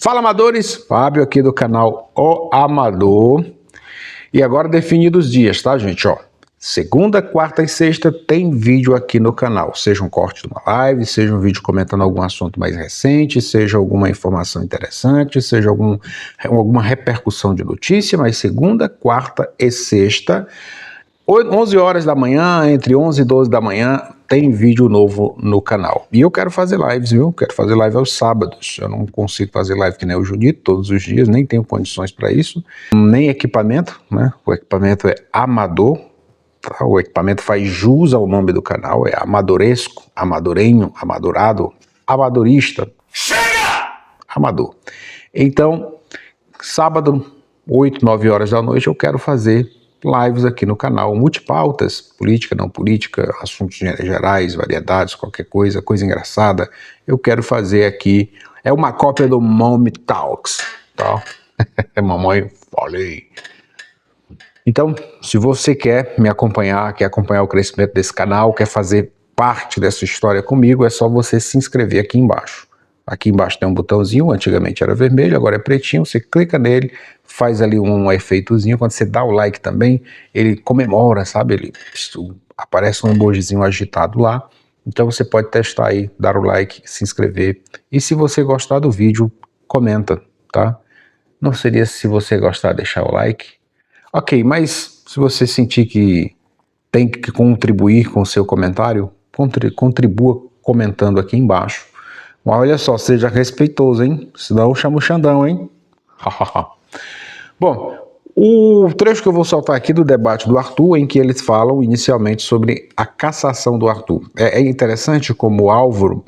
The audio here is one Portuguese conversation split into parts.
Fala, amadores! Fábio aqui do canal O Amador. E agora definidos os dias, tá, gente? Ó, segunda, quarta e sexta tem vídeo aqui no canal. Seja um corte de uma live, seja um vídeo comentando algum assunto mais recente, seja alguma informação interessante, seja alguma repercussão de notícia, mas segunda, quarta e sexta, 11 horas da manhã, entre 11 e 12 da manhã, tem vídeo novo no canal. E eu quero fazer lives, viu? Quero fazer live aos sábados. Eu não consigo fazer live que nem o Junito todos os dias, nem tenho condições para isso. Nem equipamento, né? O equipamento é amador. Tá? O equipamento faz jus ao nome do canal, é amadoresco, amadorenho, amadorado, amadorista. Chega! Amador. Então, sábado, 8, 9 horas da noite, eu quero fazer lives aqui no canal, multipautas, política, não política, assuntos gerais, variedades, qualquer coisa, coisa engraçada, eu quero fazer aqui, é uma cópia do Mommy Talks, tá? Mamãe, falei. Então, se você quer me acompanhar, quer acompanhar o crescimento desse canal, quer fazer parte dessa história comigo, é só você se inscrever aqui embaixo. Aqui embaixo tem um botãozinho, antigamente era vermelho, agora é pretinho, você clica nele, faz ali um efeitozinho, quando você dá o like também, ele comemora, sabe? Aparece um emojizinho agitado lá, então você pode testar aí, dar o like, se inscrever, e se você gostar do vídeo, comenta, tá? Não seria se você gostar, deixar o like? Ok, mas se você sentir que tem que contribuir com o seu comentário, contribua comentando aqui embaixo. Mas olha só, seja respeitoso, hein? Senão chama o Xandão, hein? Bom, o trecho que eu vou soltar aqui do debate do Arthur, em que eles falam inicialmente sobre a cassação do Arthur. É interessante como o Álvaro,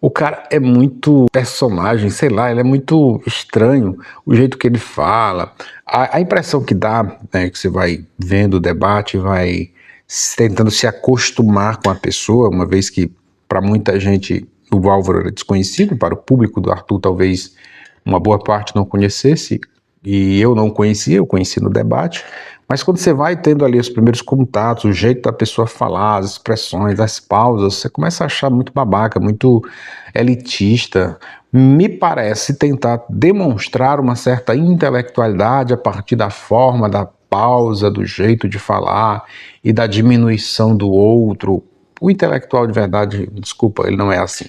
o cara é muito personagem, sei lá, ele é muito estranho, o jeito que ele fala. A impressão que dá, né, que você vai vendo o debate, vai tentando se acostumar com a pessoa, uma vez que para muita gente o Álvaro era desconhecido, para o público do Arthur talvez uma boa parte não conhecesse, e eu não conhecia, eu conheci no debate, mas quando você vai tendo ali os primeiros contatos, o jeito da pessoa falar, as expressões, as pausas, você começa a achar muito babaca, muito elitista. Me parece tentar demonstrar uma certa intelectualidade a partir da forma, da pausa, do jeito de falar e da diminuição do outro. O intelectual de verdade, desculpa, ele não é assim.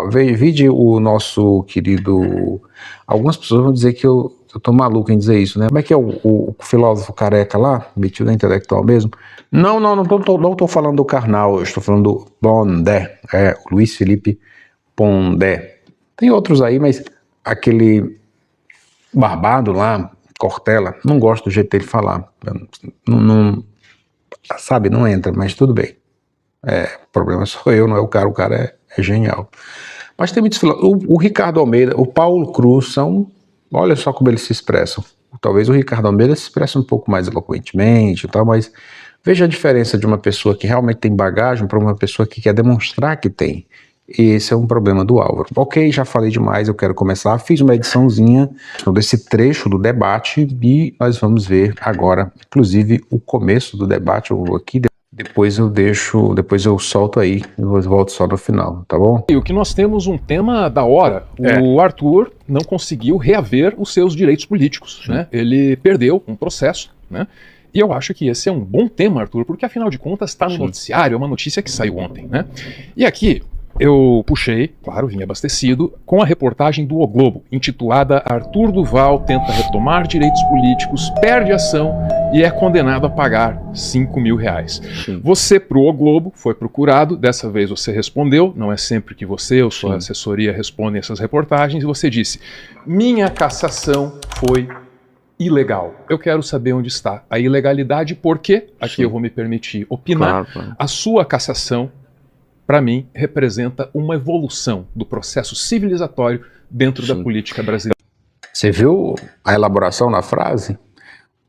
Vide o nosso querido... Algumas pessoas vão dizer que eu tô maluco em dizer isso, né? Como é que é o filósofo careca lá, metido intelectual mesmo? Não tô falando do Karnal, eu estou falando do Pondé, o Luiz Felipe Pondé. Tem outros aí, mas aquele barbado lá, Cortella, não gosto do jeito dele falar. Sabe, não entra, mas tudo bem. O problema sou eu, não é o cara é genial. Mas tem muitos filósofos, o Ricardo Almeida, o Paulo Cruz olha só como eles se expressam. Talvez o Ricardo Almeida se expresse um pouco mais eloquentemente e tal, mas veja a diferença de uma pessoa que realmente tem bagagem para uma pessoa que quer demonstrar que tem. E esse é um problema do Álvaro. Ok, já falei demais, eu quero começar. Fiz uma ediçãozinha desse trecho do debate e nós vamos ver agora, inclusive, o começo do debate. Eu vou aqui, depois eu solto aí, eu volto só no final, tá bom? E o que nós temos um tema da hora. O Arthur não conseguiu reaver os seus direitos políticos, né? Ele perdeu um processo, né? E eu acho que esse é um bom tema, Arthur, porque afinal de contas está no noticiário, é uma notícia que saiu ontem, né? E aqui eu puxei, claro, vim abastecido, com a reportagem do O Globo, intitulada Arthur Duval tenta retomar direitos políticos, perde ação e é condenado a pagar R$5.000. Você, pro O Globo, foi procurado, dessa vez você respondeu, não é sempre que você ou sua assessoria respondem essas reportagens, e você disse, minha cassação foi ilegal. Eu quero saber onde está a ilegalidade, porque, aqui eu vou me permitir opinar, claro. A sua cassação, para mim, representa uma evolução do processo civilizatório dentro da política brasileira. Você viu a elaboração na frase?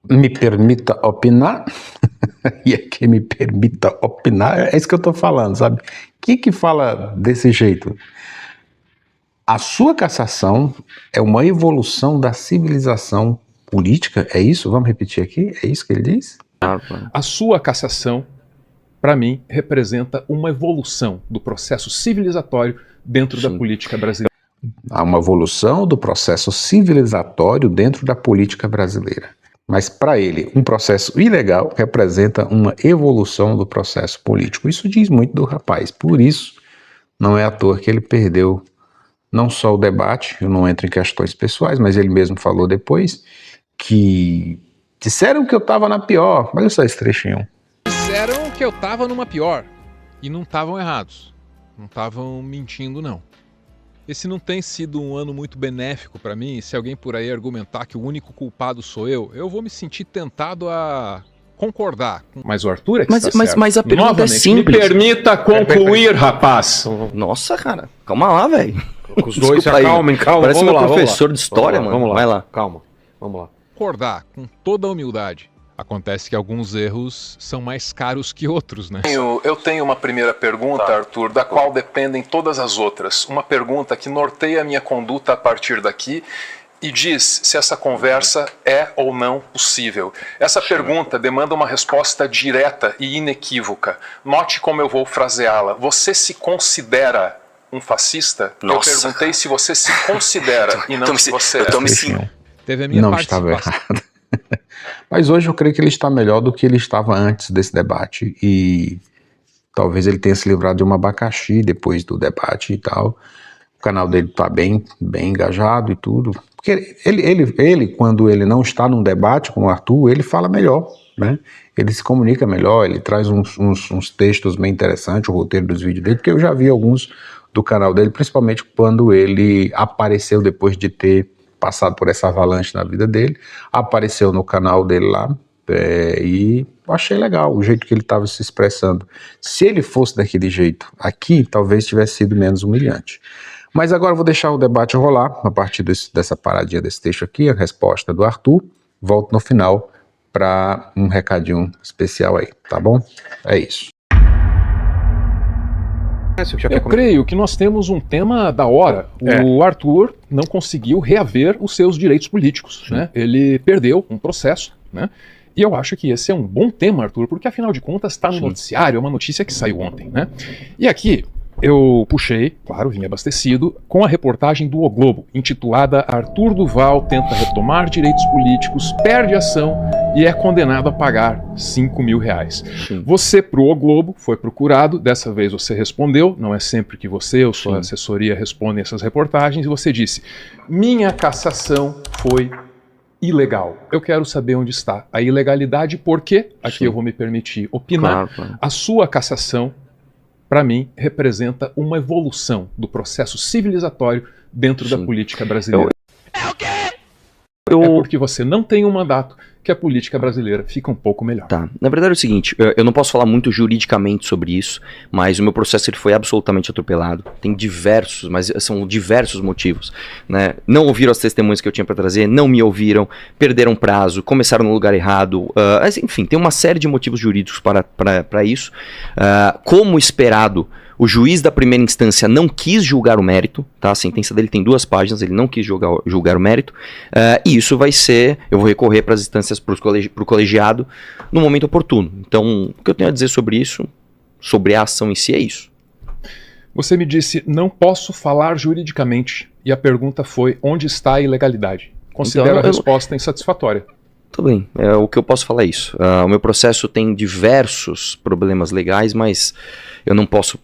Me permita opinar? E aqui me permita opinar, é isso que eu estou falando, sabe? Quem que fala desse jeito? A sua cassação é uma evolução da civilização política, é isso? Vamos repetir aqui? É isso que ele diz? A sua cassação, para mim, representa uma evolução do processo civilizatório dentro da política brasileira. Há uma evolução do processo civilizatório dentro da política brasileira. Mas para ele, um processo ilegal representa uma evolução do processo político. Isso diz muito do rapaz. Por isso, não é à toa que ele perdeu não só o debate, eu não entro em questões pessoais, mas ele mesmo falou depois que disseram que eu estava na pior. Olha só esse trechinho. Disseram que eu estava numa pior. E não estavam errados. Não estavam mentindo, não. Esse não tem sido um ano muito benéfico para mim. Se alguém por aí argumentar que o único culpado sou eu vou me sentir tentado a concordar. Mas o Arthur é que está certo. Mas a pergunta Novamente, é simples. Me permita concluir, rapaz. Nossa, cara. Calma lá, velho. Os dois se Desculpa aí. acalmem, calma. Parece vamos meu lá, professor de história, mano. Vamos lá, Vai lá. calma. Vamos lá. Concordar com toda a humildade. Acontece que alguns erros são mais caros que outros, né? Eu tenho uma primeira pergunta, Arthur, da qual dependem todas as outras. Uma pergunta que norteia a minha conduta a partir daqui e diz se essa conversa é ou não possível. Essa pergunta demanda uma resposta direta e inequívoca. Note como eu vou fraseá-la. Você se considera um fascista? Nossa. Eu perguntei se você se considera e não se você é. Teve a minha Não estava participação. errado. Mas hoje eu creio que ele está melhor do que ele estava antes desse debate e talvez ele tenha se livrado de um abacaxi depois do debate e tal. O canal dele está bem engajado e tudo. Porque ele, quando ele não está num debate com o Arthur, ele fala melhor, né? Ele se comunica melhor, ele traz uns textos bem interessantes, o roteiro dos vídeos dele, porque eu já vi alguns do canal dele, principalmente quando ele apareceu depois de ter passado por essa avalanche na vida dele, apareceu no canal dele lá, e eu achei legal o jeito que ele estava se expressando. Se ele fosse daquele jeito aqui, talvez tivesse sido menos humilhante. Mas agora eu vou deixar o debate rolar, a partir dessa paradinha desse texto aqui, a resposta do Arthur, volto no final para um recadinho especial aí, tá bom? É isso. Eu creio que nós temos um tema da hora. O Arthur não conseguiu reaver os seus direitos políticos, né? Ele perdeu um processo, né? E eu acho que esse é um bom tema, Arthur, porque afinal de contas está no noticiário, é uma notícia que saiu ontem, né? E aqui eu puxei, claro, vim abastecido, com a reportagem do O Globo, intitulada Arthur Duval tenta retomar direitos políticos, perde ação e é condenado a pagar R$5.000. Você, pro O Globo, foi procurado, dessa vez você respondeu, não é sempre que você ou sua assessoria respondem essas reportagens, e você disse, minha cassação foi ilegal. Eu quero saber onde está a ilegalidade, porque, aqui eu vou me permitir opinar, Claro. a sua cassação, para mim, representa uma evolução do processo civilizatório dentro da política brasileira. É porque você não tem um mandato que a política brasileira fica um pouco melhor. Tá. Na verdade é o seguinte, eu não posso falar muito juridicamente sobre isso, mas o meu processo ele foi absolutamente atropelado. Tem diversos, mas são diversos motivos, né? Não ouviram as testemunhas que eu tinha para trazer, não me ouviram, perderam prazo, começaram no lugar errado, enfim, tem uma série de motivos jurídicos para isso. Como esperado, o juiz da primeira instância não quis julgar o mérito, tá? A sentença dele tem 2 páginas, ele não quis julgar o mérito, e isso vai ser, eu vou recorrer para as instâncias, para o colegiado, no momento oportuno. Então, o que eu tenho a dizer sobre isso, sobre a ação em si, é isso. Você me disse, não posso falar juridicamente, e a pergunta foi, onde está a ilegalidade? Considero a resposta insatisfatória. Tudo bem, o que eu posso falar é isso. O meu processo tem diversos problemas legais, mas eu não posso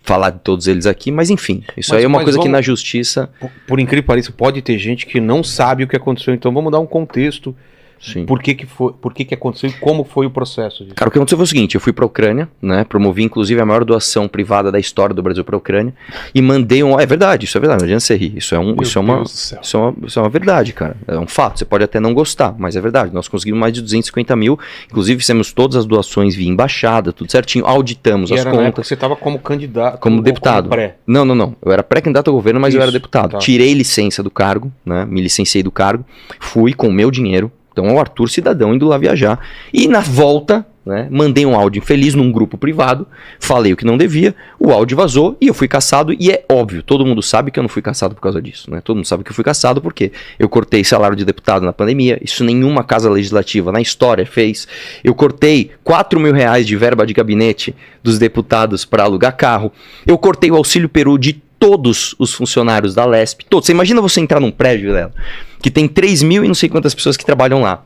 falar de todos eles aqui, mas enfim, isso aí é uma coisa que na justiça... Por incrível que pareça, pode ter gente que não sabe o que aconteceu, então vamos dar um contexto. Sim. Por que aconteceu e como foi o processo disso? Cara, o que aconteceu foi o seguinte, eu fui pra Ucrânia, né, promovi inclusive a maior doação privada da história do Brasil pra Ucrânia, e mandei é verdade, não adianta você rir, isso é uma verdade, cara, é um fato, você pode até não gostar, mas é verdade, nós conseguimos mais de 250 mil, inclusive fizemos todas as doações via embaixada, tudo certinho, auditamos as contas. Você estava como candidato? Como deputado. Como pré? Não, eu era pré-candidato ao governo, mas eu era deputado, tá. Tirei licença do cargo, né, me licenciei do cargo, fui com o meu dinheiro. Então, o Arthur cidadão indo lá viajar. E na volta, né, mandei um áudio infeliz num grupo privado, falei o que não devia, o áudio vazou e eu fui cassado. E é óbvio, todo mundo sabe que eu não fui cassado por causa disso, né? Todo mundo sabe que eu fui cassado porque eu cortei salário de deputado na pandemia, isso nenhuma casa legislativa na história fez. Eu cortei R$4.000 de verba de gabinete dos deputados para alugar carro. Eu cortei o auxílio Peru de todos os funcionários da Lesp, todos. Você imagina você entrar num prédio, Vilela, que tem 3.000 e não sei quantas pessoas que trabalham lá.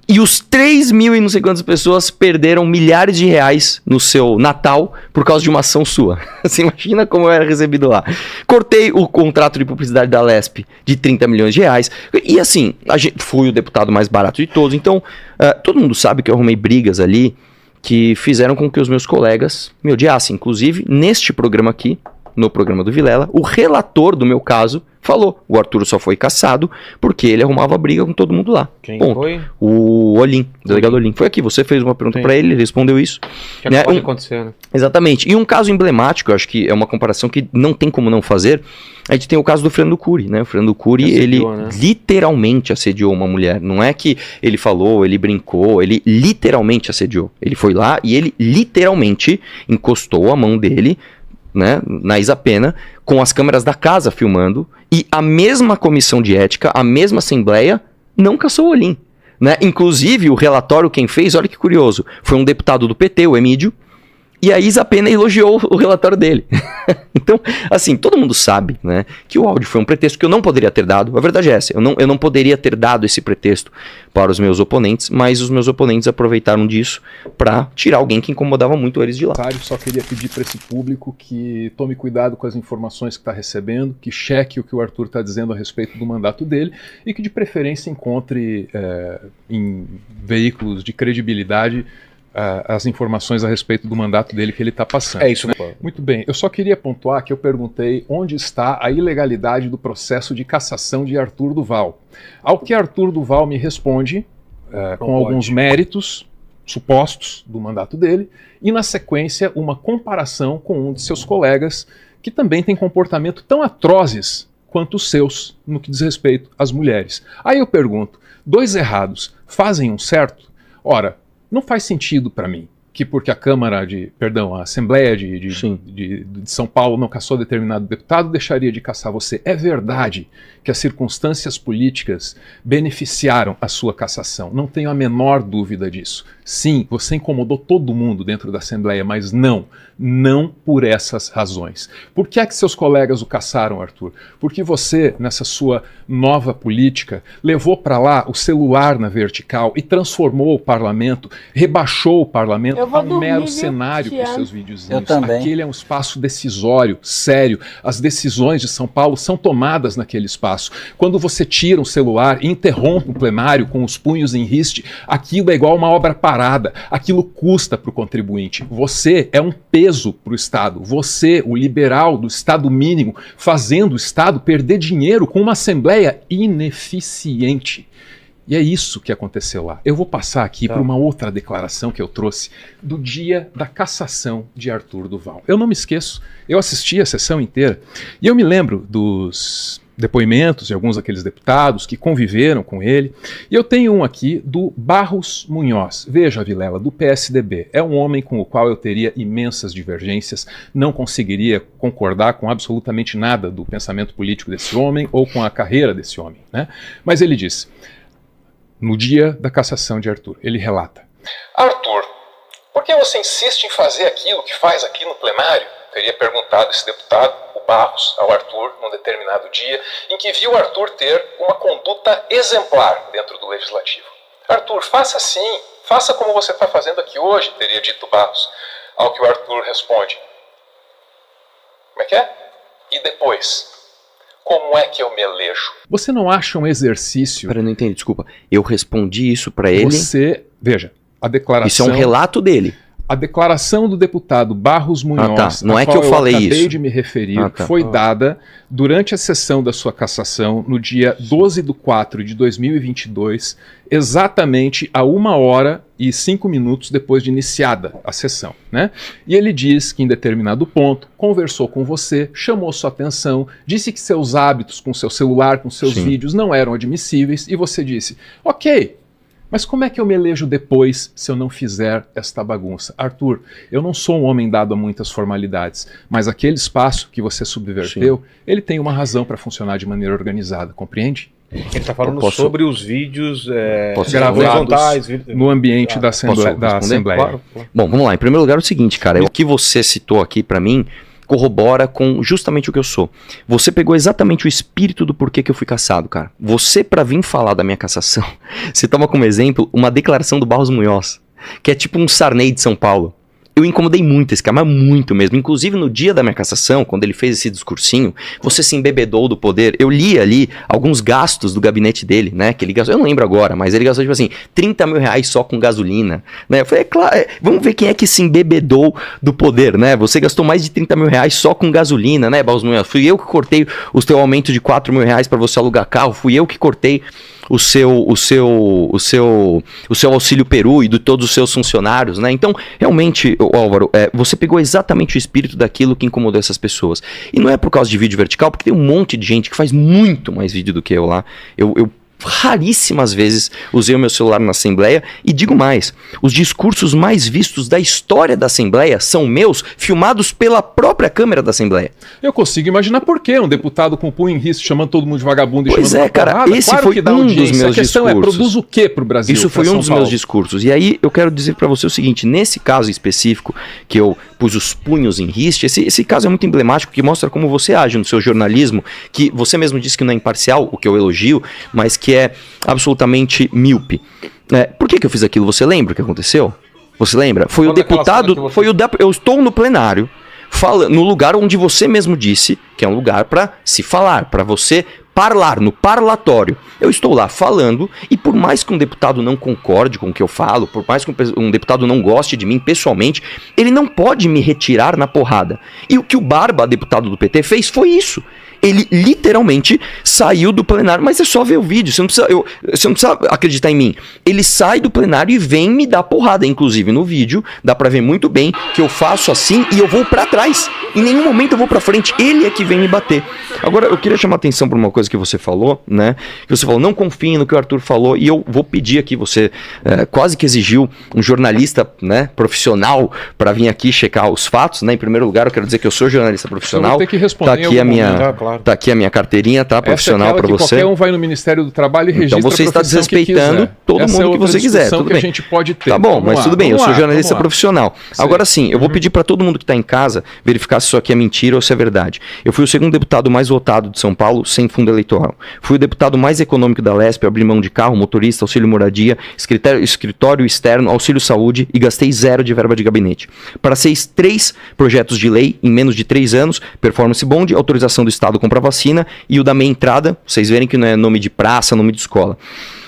E os 3.000 e não sei quantas pessoas perderam milhares de reais no seu Natal por causa de uma ação sua. Você imagina como eu era recebido lá. Cortei o contrato de publicidade da Lesp de 30 milhões de reais. E assim, fui o deputado mais barato de todos. Então, todo mundo sabe que eu arrumei brigas ali que fizeram com que os meus colegas me odiassem. Inclusive, neste programa aqui, no programa do Vilela, o relator do meu caso falou, o Arthur só foi cassado porque ele arrumava briga com todo mundo lá. Quem Ponto. foi? O Olim, o delegado Olim. Foi aqui, você fez uma pergunta pra ele respondeu isso. Que Né? pode acontecer, né? Exatamente. E um caso emblemático, eu acho que é uma comparação que não tem como não fazer, a gente tem o caso do Fernando Cury, né? O Fernando Cury, ele literalmente assediou uma mulher. Não é que ele falou, ele brincou, ele literalmente assediou. Ele foi lá e ele literalmente encostou a mão dele, né, na Isa Pena, com as câmeras da casa filmando, e a mesma comissão de ética, a mesma assembleia, não cassou o Olim. Né? Inclusive, o relatório quem fez, olha que curioso, foi um deputado do PT, o Emídio, e a Isa Pena elogiou o relatório dele. Então, assim, todo mundo sabe, né, que o áudio foi um pretexto que eu não poderia ter dado. A verdade é essa, eu não poderia ter dado esse pretexto para os meus oponentes, mas os meus oponentes aproveitaram disso para tirar alguém que incomodava muito eles de lá. Só queria pedir para esse público que tome cuidado com as informações que está recebendo, que cheque o que o Arthur está dizendo a respeito do mandato dele e que de preferência encontre em veículos de credibilidade as informações a respeito do mandato dele que ele está passando. É isso, né? Muito bem, eu só queria pontuar que eu perguntei onde está a ilegalidade do processo de cassação de Arthur Duval. Ao que Arthur Duval me responde, com alguns méritos supostos do mandato dele, e na sequência uma comparação com um de seus colegas que também tem comportamento tão atrozes quanto os seus no que diz respeito às mulheres. Aí eu pergunto, dois errados fazem um certo? Ora, não faz sentido para mim que porque a a Assembleia de São Paulo não cassou determinado deputado, deixaria de caçar você. É verdade que as circunstâncias políticas beneficiaram a sua cassação. Não tenho a menor dúvida disso. Sim, você incomodou todo mundo dentro da Assembleia, mas não por essas razões. Por que é que seus colegas o caçaram, Arthur? Porque você, nessa sua nova política, levou para lá o celular na vertical e transformou o parlamento, rebaixou o parlamento a um mero cenário com seus videozinhos. Aquele é um espaço decisório, sério. As decisões de São Paulo são tomadas naquele espaço. Quando você tira um celular e interrompe o plenário com os punhos em riste, aquilo é igual uma obra parada. Aquilo custa para o contribuinte. Você é um peso para o Estado. Você, o liberal do Estado mínimo, fazendo o Estado perder dinheiro com uma Assembleia ineficiente. E é isso que aconteceu lá. Eu vou passar aqui por uma outra declaração que eu trouxe do dia da cassação de Arthur Duval. Eu não me esqueço, eu assisti a sessão inteira e eu me lembro dos depoimentos de alguns daqueles deputados que conviveram com ele. E eu tenho um aqui do Barros Munhoz. Veja, Vilela, do PSDB. É um homem com o qual eu teria imensas divergências, não conseguiria concordar com absolutamente nada do pensamento político desse homem ou com a carreira desse homem, né? Mas ele diz, no dia da cassação de Arthur, ele relata: Arthur, por que você insiste em fazer aquilo que faz aqui no plenário? Teria perguntado esse deputado, o Barros, ao Arthur, num determinado dia, em que viu Arthur ter uma conduta exemplar dentro do Legislativo. Arthur, faça assim, faça como você está fazendo aqui hoje, teria dito Barros. Ao que o Arthur responde: como é que é? E depois? Como é que eu me elejo? Você não acha um exercício... Pera, não entendi, desculpa. Eu respondi isso pra ele... Veja, a declaração... Isso é um relato dele. A declaração do deputado Barros Munhoz, não é que eu falei isso. Acabei de me referir, foi dada durante a sessão da sua cassação, no dia 12/4/2022, exatamente a 1h05 depois de iniciada a sessão, né? E ele diz que em determinado ponto conversou com você, chamou sua atenção, disse que seus hábitos com seu celular, com seus vídeos não eram admissíveis, e você disse, ok, mas como é que eu me elejo depois se eu não fizer esta bagunça? Arthur, eu não sou um homem dado a muitas formalidades, mas aquele espaço que você subverteu, ele tem uma razão para funcionar de maneira organizada, compreende? Ele está falando sobre os vídeos gravados no ambiente da Assembleia. Claro. Bom, vamos lá. Em primeiro lugar, é o seguinte, cara. O que você citou aqui para mim corrobora com justamente o que eu sou. Você pegou exatamente o espírito do porquê que eu fui cassado, cara. Você, pra vir falar da minha cassação, você toma como exemplo uma declaração do Barros Munhoz, que é tipo um Sarney de São Paulo. Eu incomodei muito esse cara, mas muito mesmo. Inclusive no dia da minha cassação, quando ele fez esse discursinho, você se embebedou do poder. Eu li ali alguns gastos do gabinete dele, né? Que ele gastou, eu não lembro agora, mas ele gastou tipo assim, 30 mil reais só com gasolina, né? Eu falei, claro, vamos ver quem é que se embebedou do poder, né? Você gastou mais de 30 mil reais só com gasolina, né, Barros Munhoz? Fui eu que cortei o seu aumento de 4 mil reais pra você alugar carro, fui eu que cortei o seu auxílio Peru e de todos os seus funcionários, né? Então, realmente, Álvaro, você pegou exatamente o espírito daquilo que incomodou essas pessoas. E não é por causa de vídeo vertical, porque tem um monte de gente que faz muito mais vídeo do que eu lá. Eu raríssimas vezes usei o meu celular na Assembleia e digo mais, os discursos mais vistos da história da Assembleia são meus, filmados pela própria Câmara da Assembleia. Eu consigo imaginar por que um deputado com punho em risco chamando todo mundo de vagabundo e pois chamando cara, porrada. Esse claro foi que dá um dos audiência. meus A questão discursos. Produz o que pro Brasil? Isso foi um dos meus discursos. E aí eu quero dizer pra você o seguinte, nesse caso específico, que eu pus os punhos em riste, esse caso é muito emblemático, que mostra como você age no seu jornalismo, que você mesmo disse que não é imparcial, o que eu elogio, mas que é absolutamente míope. Por que eu fiz aquilo? Você lembra o que aconteceu? Você lembra? Foi o deputado, eu estou no plenário, no lugar onde você mesmo disse que é um lugar para se falar, para você parlar, no parlatório. Eu estou lá falando e por mais que um deputado não concorde com o que eu falo, por mais que um deputado não goste de mim pessoalmente, ele não pode me retirar na porrada. E o que o Barba, deputado do PT, fez foi isso. Ele literalmente saiu do plenário, mas é só ver o vídeo, você não precisa acreditar em mim. Ele sai do plenário e vem me dar porrada, inclusive no vídeo, dá pra ver muito bem que eu faço assim e eu vou pra trás. Em nenhum momento eu vou pra frente, ele é que vem me bater. Agora, eu queria chamar a atenção pra uma coisa que você falou, né? Que você falou, não confie no que o Arthur falou, e eu vou pedir aqui, você quase que exigiu um jornalista, né, profissional pra vir aqui checar os fatos, né? Em primeiro lugar, eu quero dizer que eu sou jornalista profissional. Eu vou ter que responder tá aqui tá aqui a minha carteirinha, tá? Profissional para você. Qualquer um vai no Ministério do Trabalho e registra. Então você está desrespeitando todo mundo que você quiser. Tudo bem. A gente pode ter. Tá bom, mas tudo bem, eu sou jornalista profissional. Agora sim, eu vou pedir para todo mundo que está em casa verificar se isso aqui é mentira ou se é verdade. Eu fui o segundo deputado mais votado de São Paulo sem fundo eleitoral. Fui o deputado mais econômico da Lesp, abri mão de carro, motorista, auxílio moradia, escritório externo, auxílio saúde e gastei 0 de verba de gabinete. Passei 3 projetos de lei em menos de 3 anos, performance bond, autorização do Estado comprar vacina e o da meia entrada, vocês verem que não é nome de praça, nome de escola.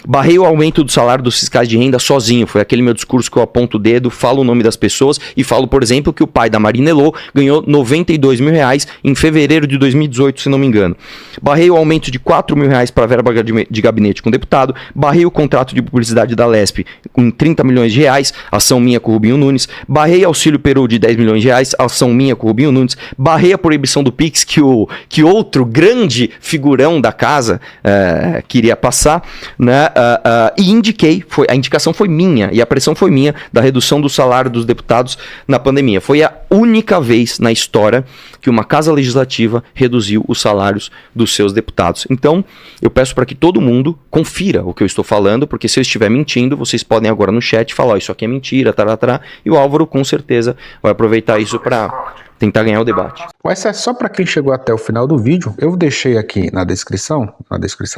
Barrei o aumento do salário dos fiscais de renda sozinho, foi aquele meu discurso que eu aponto o dedo, falo o nome das pessoas e falo, por exemplo, que o pai da Marina Elô ganhou 92 mil reais em fevereiro de 2018, se não me engano. Barrei o aumento de 4 mil reais para a verba de gabinete com o deputado, barrei o contrato de publicidade da Lesp com 30 milhões de reais, ação minha com o Rubinho Nunes, barrei auxílio Peru de 10 milhões de reais, ação minha com o Rubinho Nunes, barrei a proibição do Pix que outro grande figurão da casa queria passar, né? E indiquei, a indicação foi minha e a pressão foi minha da redução do salário dos deputados na pandemia. Foi a única vez na história que uma casa legislativa reduziu os salários dos seus deputados. Então, eu peço para que todo mundo confira o que eu estou falando, porque se eu estiver mentindo, vocês podem agora no chat falar, isso aqui é mentira, tarará, e o Álvaro com certeza vai aproveitar isso para tentar ganhar o debate. Essa é só para quem chegou até o final do vídeo. Eu deixei aqui na descrição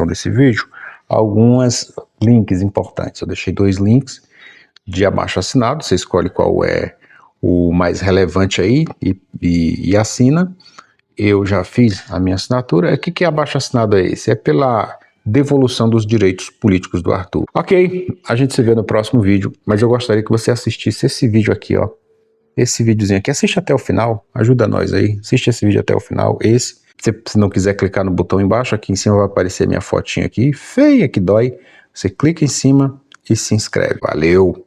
desse vídeo, alguns links importantes. Eu deixei 2 links de abaixo assinado, você escolhe qual é o mais relevante aí e assina. Eu já fiz a minha assinatura. O que é abaixo assinado é esse? É pela devolução dos direitos políticos do Arthur. Ok, a gente se vê no próximo vídeo, mas eu gostaria que você assistisse esse vídeo aqui, ó. Esse videozinho aqui, assiste até o final, ajuda nós aí, assiste esse vídeo até o final, se não quiser clicar no botão embaixo, aqui em cima vai aparecer minha fotinha aqui, feia que dói, você clica em cima e se inscreve. Valeu!